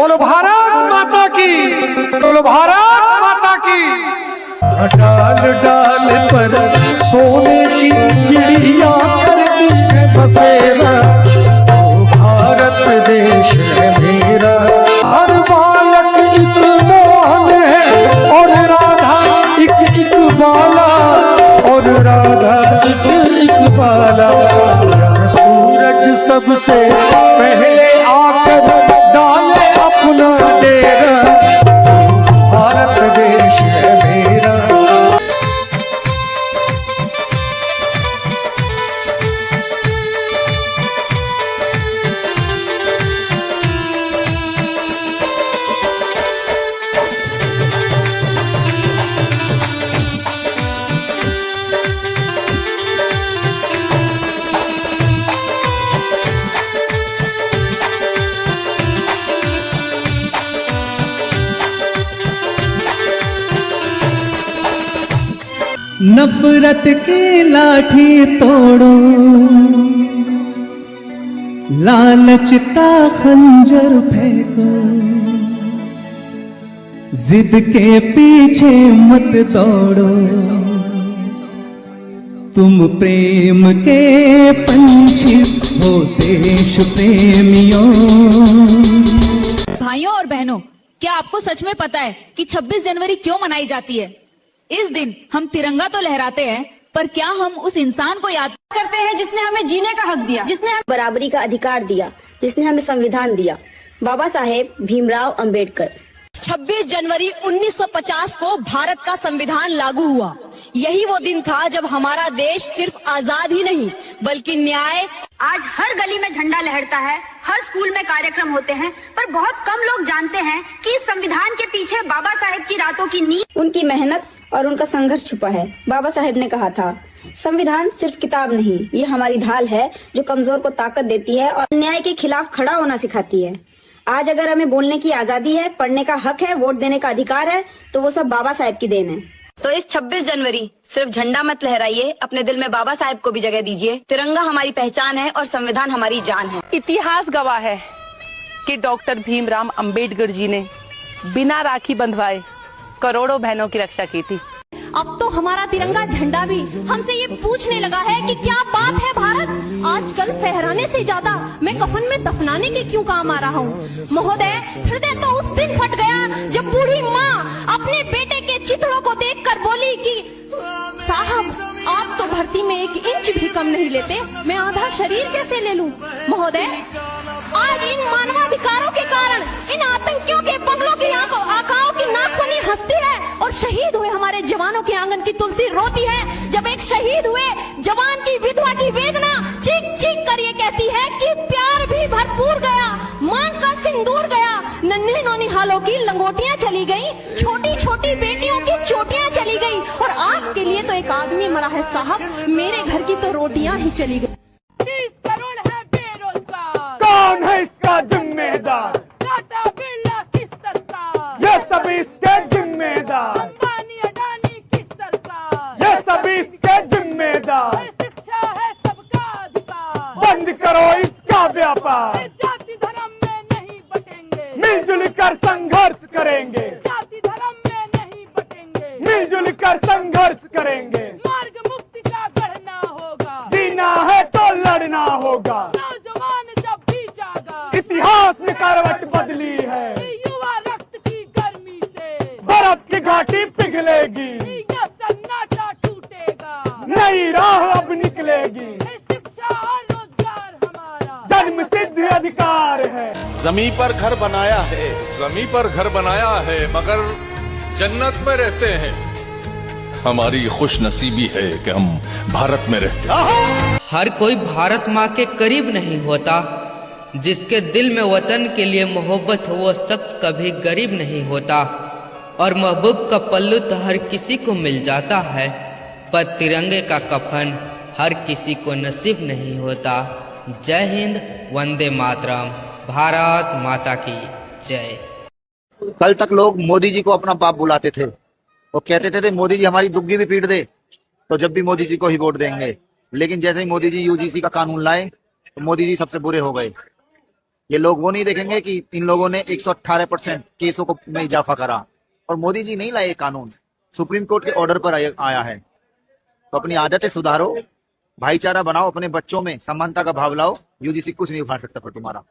बोलो भारत माता की, बोलो भारत माता की। डाल डाल पर सोने की चिड़िया करती है बसेरा, ओ भारत देश है मेरा। हर बालक एक मोहन है और राधा एक एक बाला, और राधा एक एक बाला। यह सूरज सबसे पहले आकर डाले अपना डेरा, भारत देश है मेरा। नफरत की लाठी तोड़ो, लालच का खंजर फेंको, जिद के पीछे मत दौड़ो, तुम प्रेम के पंछी हो देश प्रेमियों। भाइयों और बहनों, क्या आपको सच में पता है कि 26 जनवरी क्यों मनाई जाती है? इस दिन हम तिरंगा तो लहराते हैं, पर क्या हम उस इंसान को याद करते हैं जिसने हमें जीने का हक दिया, जिसने हमें बराबरी का अधिकार दिया, जिसने हमें संविधान दिया? बाबा साहेब भीमराव अंबेडकर। 26 जनवरी 1950 को भारत का संविधान लागू हुआ। यही वो दिन था जब हमारा देश सिर्फ आजाद ही नहीं बल्कि न्याय। आज हर गली में झंडा लहरता है, हर स्कूल में कार्यक्रम होते हैं, पर बहुत कम लोग जानते हैं कि इस संविधान के पीछे बाबा साहेब की रातों की नींद, उनकी मेहनत और उनका संघर्ष छुपा है। बाबा साहेब ने कहा था, संविधान सिर्फ किताब नहीं, ये हमारी ढाल है जो कमजोर को ताकत देती है और अन्याय के खिलाफ खड़ा होना सिखाती है। आज अगर हमें बोलने की आजादी है, पढ़ने का हक है, वोट देने का अधिकार है, तो वो सब बाबा साहेब की देन है। तो इस 26 जनवरी सिर्फ झंडा मत लहराइए, अपने दिल में बाबा साहेब को भी जगह दीजिए। तिरंगा हमारी पहचान है और संविधान हमारी जान है। इतिहास गवाह है कि डॉक्टर भीमराव अंबेडकर जी ने बिना राखी बंधवाए करोड़ों बहनों की रक्षा की थी। अब तो हमारा तिरंगा झंडा भी हमसे ये पूछने लगा है कि क्या बात है भारत, आजकल फहराने से ज्यादा मैं कफन में दफनाने के क्यों काम आ रहा हूँ? महोदय, हृदय तो उस दिन फट गया जब बूढ़ी माँ अपने बेटे के चित्रों को देखकर बोली कि साहब आप तो भर्ती में 1 इंच भी कम नहीं लेते, मैं आधा शरीर कैसे ले लूं? महोदय, आज इन मानवाधिकारों के कारण इन आतंकियों के बंगलों की आकाओं की नाखूनी हंसती है और शहीद हुए हमारे जवानों के आंगन की तुलसी रोती है। जब एक शहीद हुए जवान की विधवा की वेदना चीख चीख कर ये कहती है कि प्यार भी भरपूर गया, मांग का सिंदूर गया, नन्हे नौनिहालों की लंगोटियां चली गई, छोटी छोटी बेटियों की चोटियां चली गई, और आपके लिए तो एक आदमी मरा है साहब, मेरे घर की तो रोटियां ही चली गई। 30 करोड़ है बेरोजगार, कौन है इसका जिम्मेदार? टाटा बिरला की सरकार, ये सभी इसके जिम्मेदार, अंबानी अडानी की सरकार, ये सभी इसके जिम्मेदार। शिक्षा है सबका अधिकार, बंद करो इसका व्यापार, जाति धर्म में नहीं बटेंगे, मिलजुल कर संघर्ष करेंगे, जाति धर्म में नहीं बटेंगे, मिलजुल कर संघर्ष करेंगे। मार्ग मुक्ति का गढ़ना होगा, जीना है तो लड़ना होगा, नौजवान जब भी जागा, इतिहास में करवट बदली है, युवा रक्त की गर्मी से बर्फ की घाटी पिघलेगी, यह सन्नाटा टूटेगा, नई राह अब निकलेगी। शिक्षा और रोजगार हमारा जन्म सिद्ध अधिकार है। जमी पर घर बनाया है, जमी पर घर बनाया है मगर जन्नत में रहते हैं। हमारी खुश नसीबी है कि हम भारत में रहते हैं। हर कोई भारत माँ के करीब नहीं होता, जिसके दिल में वतन के लिए मोहब्बत हो वो शख्स कभी गरीब नहीं होता, और महबूब का पल्लू तो हर किसी को मिल जाता है, पर तिरंगे का कफन हर किसी को नसीब नहीं होता। जय हिंद, वंदे मातरम, भारत माता की जय। कल तक लोग मोदी जी को अपना बाप बुलाते थे, वो कहते थे मोदी जी हमारी दुग्गी भी पीट दे तो जब भी मोदी जी को ही वोट देंगे। लेकिन जैसे ही मोदी जी यूजीसी का कानून लाए तो मोदी जी सबसे बुरे हो गए। ये लोग वो नहीं देखेंगे कि इन लोगों ने 118% केसों को में इजाफा करा और मोदी जी नहीं लाए ये कानून, सुप्रीम कोर्ट के ऑर्डर पर आया है। तो अपनी आदतें सुधारो, भाईचारा बनाओ, अपने बच्चों में समानता का भाव लाओ। यूजीसी कुछ नहीं उखाड़ सकता पर तुम्हारा।